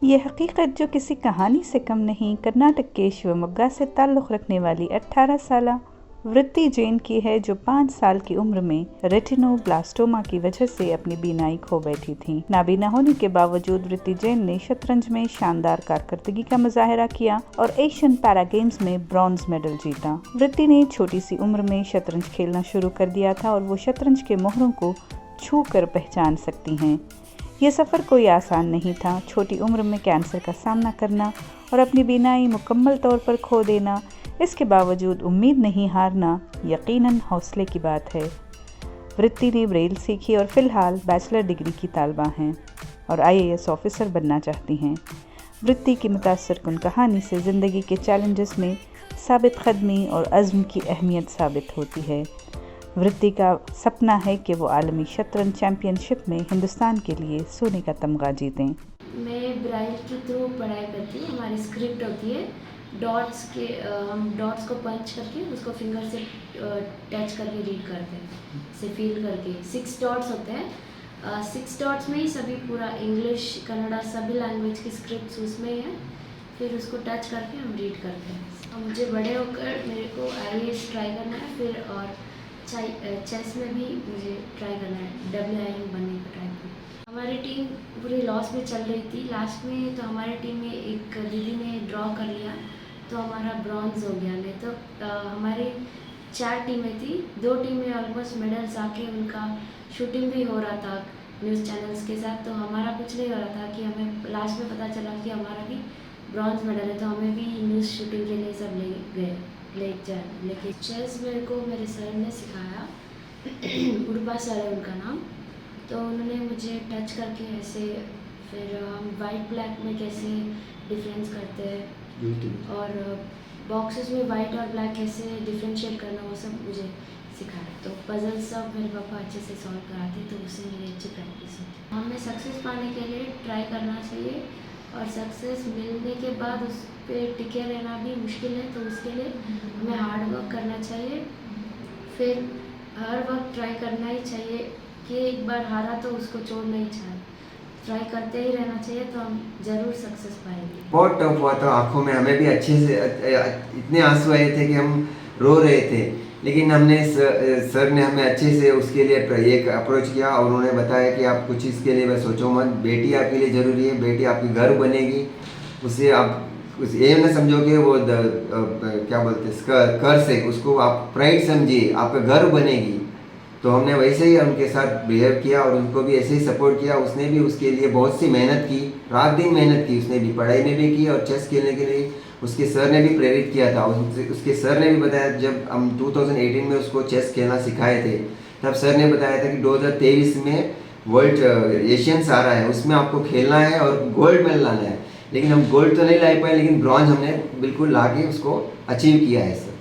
ये हकीकत जो किसी कहानी से कम नहीं, कर्नाटक के शिवमोग्गा से ताल्लुक़ रखने वाली 18 साला वृत्ति जैन की है, जो 5 साल की उम्र में रेटिनोब्लास्टोमा की वजह से अपनी बीनाई खो बैठी थी। नाबीना होने के बावजूद वृत्ति जैन ने शतरंज में शानदार कारकर्दगी का मुजाहरा किया और एशियन पैरा गेम्स में ब्रॉन्ज मेडल जीता। वृत्ति ने छोटी सी उम्र में शतरंज खेलना शुरू कर दिया था और वो शतरंज के मोहरों को छू कर पहचान सकती हैं। ये सफ़र कोई आसान नहीं था। छोटी उम्र में कैंसर का सामना करना और अपनी बीनाई मुकम्मल तौर पर खो देना, इसके बावजूद उम्मीद नहीं हारना यकीनन हौसले की बात है। वृत्ति ने ब्रेल सीखी और फ़िलहाल बैचलर डिग्री की तालबा हैं और IAS ऑफिसर बनना चाहती हैं। वृत्ति की मुतासरकुन कहानी से ज़िंदगी के चैलेंजेस में साबित कदमी और अज़्म की अहमियत साबित होती है। वृत्ति का सपना है कि वो आलमी शतरंज चैम्पियनशिप में हिंदुस्तान के लिए सोने का तमगा जीतें। मैं ब्राइल के थ्रू पढ़ाई करती हूँ। हमारी स्क्रिप्ट होती है डॉट्स के, हम डॉट्स को पंच करके उसको फिंगर से टच करके रीड करते हैं, से फील करके। 6 डॉट्स होते हैं। 6 डॉट्स में ही सभी पूरा इंग्लिश, कन्नड़ा, सभी लैंग्वेज की स्क्रिप्ट उसमें ही है। फिर उसको टच करके हम रीड करते हैं। मुझे बड़े होकर मेरे को IAS ट्राई करना है, फिर और चेस में भी मुझे ट्राई करना है, WIM बनने का ट्राई करना। हमारी टीम पूरी लॉस में चल रही थी लास्ट में, तो हमारी टीम में एक दीदी ने ड्रॉ कर लिया तो हमारा ब्रॉन्ज हो गया। नहीं तो हमारी 4 टीमें थी, 2 टीमें ऑलमोस्ट मेडल्स आके उनका शूटिंग भी हो रहा था न्यूज़ चैनल्स के साथ, तो हमारा कुछ नहीं हो रहा था कि हमें लास्ट में पता चला कि हमारा भी ब्रॉन्ज मेडल है, तो हमें भी न्यूज़ शूटिंग के लिए सब ले गए लेके। चेस मेरे को मेरे सर ने सिखाया, उड़बा सर है उनका नाम, तो उन्होंने मुझे टच करके ऐसे, फिर हम वाइट ब्लैक में कैसे डिफरेंस करते हैं और बॉक्सेस में वाइट और ब्लैक कैसे डिफ्रेंशिएट करना, वो सब मुझे सिखाया। तो पजल सब मेरे पापा अच्छे से सॉल्व कराते, तो उससे मेरी अच्छी प्रैक्टिस है। हमें सक्सेस पाने के लिए ट्राई करना चाहिए और सक्सेस मिलने के बाद उस पे टिके रहना भी मुश्किल है, तो उसके लिए हमें हार्ड वर्क करना चाहिए। फिर हर वक्त ट्राई करना ही चाहिए कि एक बार हारा तो उसको छोड़ना ही चाहिए, ट्राई करते ही रहना चाहिए, तो हम ज़रूर सक्सेस पाएंगे। बहुत टफ हुआ था, आंखों में हमें भी अच्छे से इतने आंसू आए थे कि हम रो रहे थे, लेकिन हमने सर ने हमें अच्छे से उसके लिए एक अप्रोच किया और उन्होंने बताया कि आप कुछ इसके लिए बस सोचो मत, बेटी आपके लिए ज़रूरी है, बेटी आपकी घर बनेगी, उससे आप उस ये न समझो कि वो क्या बोलते हैं कर्ज है, उसको आप प्राइड समझिए, आपका घर बनेगी। तो हमने वैसे ही उनके साथ बिहेव किया और उनको भी ऐसे ही सपोर्ट किया। उसने भी उसके लिए बहुत सी मेहनत की, रात दिन मेहनत की, उसने भी पढ़ाई में भी की और चेस खेलने के लिए उसके सर ने भी प्रेरित किया था। उसके सर ने भी बताया, जब हम 2018 में उसको चेस खेलना सिखाए थे, तब सर ने बताया था कि 2023 में वर्ल्ड एशियंस आ रहा है, उसमें आपको खेलना है और गोल्ड मेडल लाना है। लेकिन हम गोल्ड तो नहीं ला पाए, लेकिन ब्रॉन्ज हमने बिल्कुल ला के उसको अचीव किया है सर।